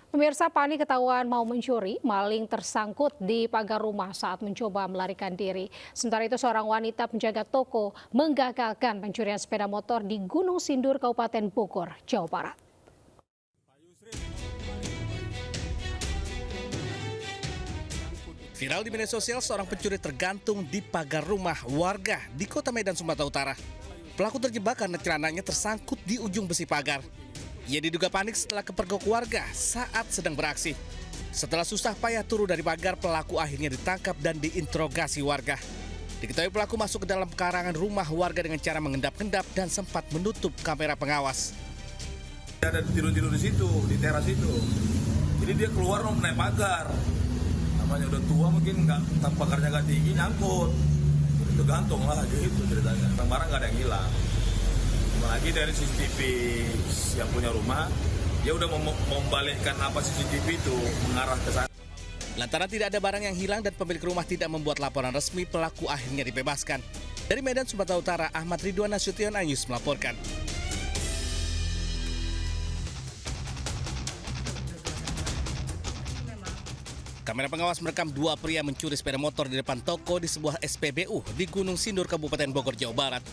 Pemirsa, panik ketahuan mau mencuri, maling tersangkut di pagar rumah saat mencoba melarikan diri. Sementara itu seorang wanita penjaga toko menggagalkan pencurian sepeda motor di Gunung Sindur, Kabupaten Bogor, Jawa Barat. Viral di media sosial, seorang pencuri tergantung di pagar rumah warga di Kota Medan, Sumatera Utara. Pelaku terjebak karena celananya tersangkut di ujung besi pagar. Ia diduga panik setelah kepergok warga saat sedang beraksi. Setelah susah payah turun dari pagar, pelaku akhirnya ditangkap dan diinterogasi warga. Diketahui pelaku masuk ke dalam pekarangan rumah warga dengan cara mengendap-endap dan sempat menutup kamera pengawas. Dia ada tidur-tidur di situ, di teras itu. Jadi dia keluar mau naik pagar. Namanya udah tua mungkin nggak, pagarnya nggak tinggi, nyangkut. Itu gantung lah gitu ceritanya. Barang nggak ada yang hilang. Lagi dari CCTV yang punya rumah, dia udah membalikkan CCTV itu mengarah ke sana. Lantaran tidak ada barang yang hilang dan pemilik rumah tidak membuat laporan resmi, pelaku akhirnya dibebaskan. Dari Medan, Sumatera Utara, Ahmad Ridwan Nasution, iNews melaporkan. Kamera pengawas merekam dua pria mencuri sepeda motor di depan toko di sebuah SPBU di Gunung Sindur, Kabupaten Bogor, Jawa Barat.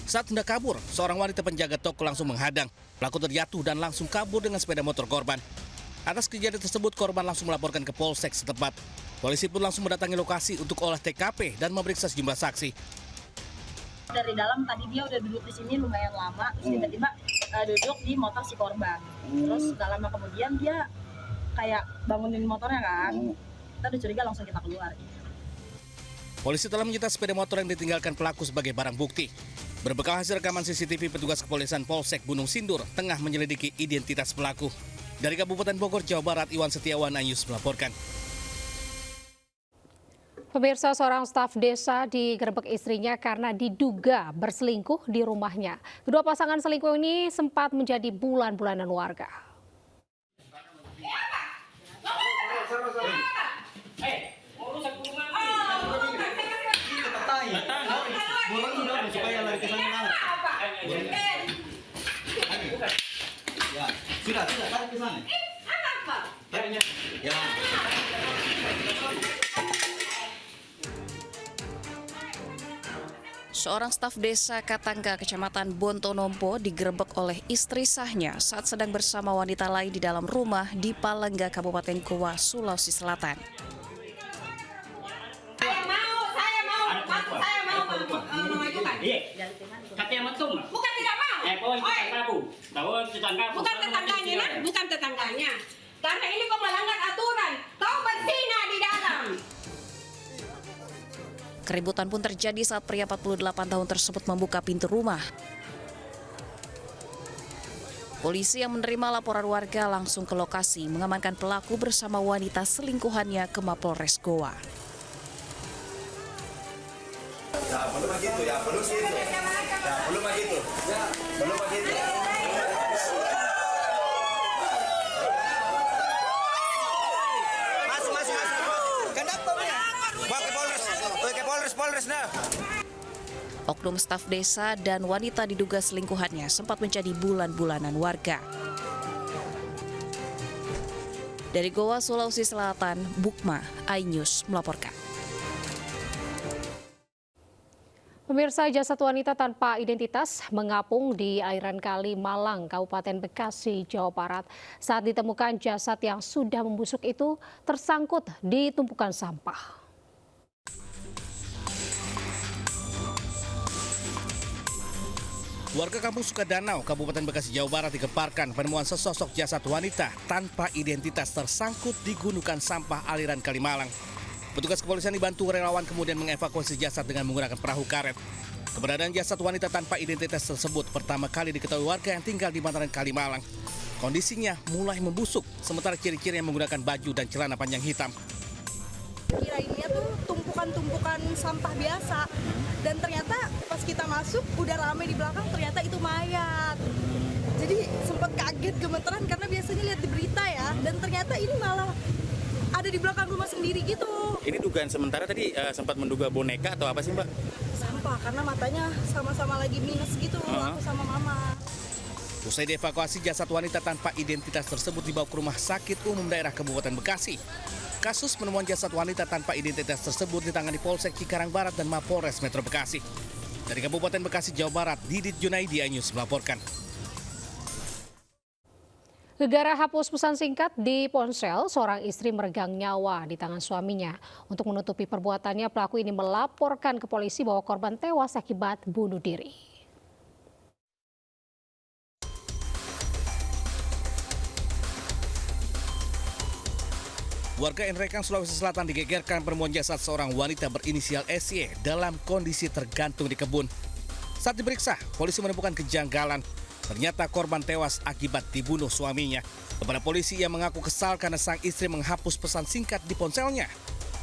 Saat hendak kabur, seorang wanita penjaga toko langsung menghadang. Pelaku terjatuh dan langsung kabur dengan sepeda motor korban. Atas kejadian tersebut, korban langsung melaporkan ke Polsek setempat. Polisi pun langsung mendatangi lokasi untuk olah TKP dan memeriksa sejumlah saksi. Dari dalam tadi dia udah duduk di sini lumayan lama, terus tiba-tiba duduk di motor si korban. Terus gak lama kemudian dia kayak bangunin motornya kan. Kita udah curiga, langsung kita keluar. Polisi telah menyita sepeda motor yang ditinggalkan pelaku sebagai barang bukti. Berbekal hasil rekaman CCTV, petugas kepolisian Polsek Gunung Sindur tengah menyelidiki identitas pelaku. Dari Kabupaten Bogor, Jawa Barat, Iwan Setiawan, iNews melaporkan. Pemirsa, seorang staf desa digerebek istrinya karena diduga berselingkuh di rumahnya. Kedua pasangan selingkuh ini sempat menjadi bulan-bulanan warga. Sudah tarik ke sana. Tariknya. Ya. Seorang staf desa Katangga, Kecamatan Bontonompo digerebek oleh istri sahnya saat sedang bersama wanita lain di dalam rumah di Palengga, Kabupaten Goa, Sulawesi Selatan. Saya mau mengajukan. Bukan tidak mau. Bukan tetangganya, bukan tetangganya. Karena ini kok melanggar aturan. Kau berzina di dalam. Keributan pun terjadi saat pria 48 tahun tersebut membuka pintu rumah. Polisi yang menerima laporan warga langsung ke lokasi mengamankan pelaku bersama wanita selingkuhannya ke Mapolres Goa. Ya, belum begitu, ya, belum begitu. Ya, belum begitu. Ya, belum begitu. Masuk. Kenapa, ya? Bawa ke Polres, nah. Oknum staf desa dan wanita diduga selingkuhannya sempat menjadi bulan-bulanan warga. Dari Goa, Sulawesi Selatan, Bukma, iNews melaporkan. Pemirsa, jasad wanita tanpa identitas mengapung di aliran Kali Malang, Kabupaten Bekasi, Jawa Barat. Saat ditemukan, jasad yang sudah membusuk itu tersangkut di tumpukan sampah. Warga kampung Sukadanau, Kabupaten Bekasi, Jawa Barat digemparkan penemuan sesosok jasad wanita tanpa identitas tersangkut di gundukan sampah aliran Kali Malang. Petugas kepolisian dibantu relawan kemudian mengevakuasi jasad dengan menggunakan perahu karet. Keberadaan jasad wanita tanpa identitas tersebut pertama kali diketahui warga yang tinggal di bantaran Kali Malang. Kondisinya mulai membusuk, sementara ciri-ciri yang menggunakan baju dan celana panjang hitam. Kirainnya tuh tumpukan sampah biasa. Dan ternyata pas kita masuk udah rame di belakang, ternyata itu mayat. Jadi sempat kaget, gemeteran karena biasanya lihat di berita ya. Dan ternyata ini malah ada di belakang rumah sendiri gitu. Ini dugaan sementara tadi sempat menduga boneka atau apa sih, Mbak? Sampah, karena matanya sama-sama lagi minus gitu, aku sama mama. Usai dievakuasi, jasad wanita tanpa identitas tersebut dibawa ke Rumah Sakit Umum Daerah Kabupaten Bekasi. Kasus penemuan jasad wanita tanpa identitas tersebut ditangani Polsek Cikarang Barat dan Mapolres Metro Bekasi. Dari Kabupaten Bekasi, Jawa Barat, Didit Junaidi, iNews melaporkan. Gara-gara hapus pesan singkat di ponsel, seorang istri meregang nyawa di tangan suaminya. Untuk menutupi perbuatannya, pelaku ini melaporkan ke polisi bahwa korban tewas akibat bunuh diri. Warga Enrekang, Sulawesi Selatan digegerkan penemuan jasad seorang wanita berinisial SY dalam kondisi tergantung di kebun. Saat diperiksa, polisi menemukan kejanggalan. Ternyata korban tewas akibat dibunuh suaminya. Kepada polisi, ia mengaku kesal karena sang istri menghapus pesan singkat di ponselnya.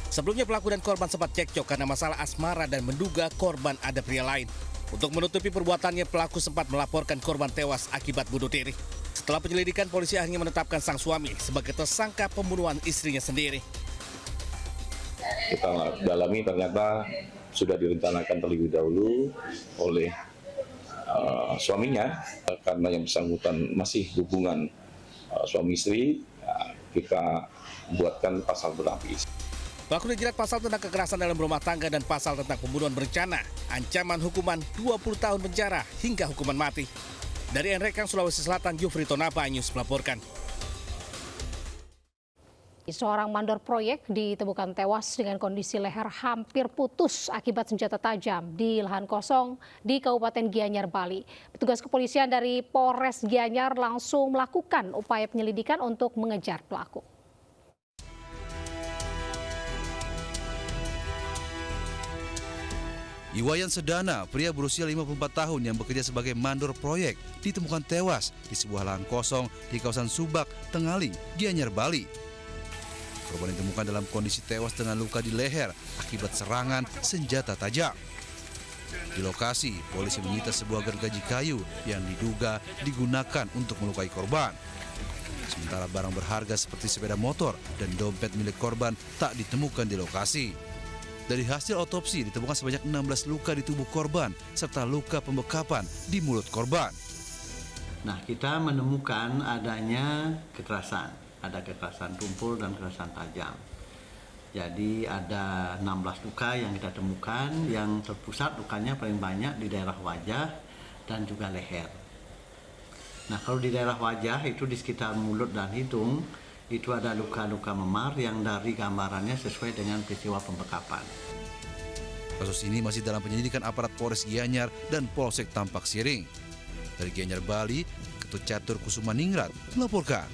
Sebelumnya pelaku dan korban sempat cekcok karena masalah asmara dan menduga korban ada pria lain. Untuk menutupi perbuatannya, pelaku sempat melaporkan korban tewas akibat bunuh diri. Setelah penyelidikan, polisi akhirnya menetapkan sang suami sebagai tersangka pembunuhan istrinya sendiri. Kita dalami, ternyata sudah direncanakan terlebih dahulu oleh suaminya, karena yang bersangkutan masih hubungan suami istri, kita buatkan pasal berlapis. Pelaku dijerat pasal tentang kekerasan dalam rumah tangga dan pasal tentang pembunuhan berencana, ancaman hukuman 20 tahun penjara hingga hukuman mati. Dari Enrekang, Sulawesi Selatan, Jufri Tonapa, iNews melaporkan. Seorang mandor proyek ditemukan tewas dengan kondisi leher hampir putus akibat senjata tajam di lahan kosong di Kabupaten Gianyar, Bali. Petugas kepolisian dari Polres Gianyar langsung melakukan upaya penyelidikan untuk mengejar pelaku. Iwayan Sedana, pria berusia 54 tahun yang bekerja sebagai mandor proyek, ditemukan tewas di sebuah lahan kosong di kawasan Subak, Tengaling, Gianyar, Bali. Korban ditemukan dalam kondisi tewas dengan luka di leher akibat serangan senjata tajam. Di lokasi, polisi menyita sebuah gergaji kayu yang diduga digunakan untuk melukai korban. Sementara barang berharga seperti sepeda motor dan dompet milik korban tak ditemukan di lokasi. Dari hasil otopsi ditemukan sebanyak 16 luka di tubuh korban serta luka pembekapan di mulut korban. Nah, kita menemukan adanya kekerasan. Ada kekerasan tumpul dan kekerasan tajam. Jadi ada 16 luka yang kita temukan, yang terpusat lukanya paling banyak di daerah wajah dan juga leher. Nah, kalau di daerah wajah itu di sekitar mulut dan hidung, itu ada luka-luka memar yang dari gambarannya sesuai dengan peristiwa pembekapan. Kasus ini masih dalam penyelidikan aparat Polres Gianyar dan Polsek Tampak Siring. Dari Gianyar, Bali, Ketut Catur Kusumaningrat melaporkan.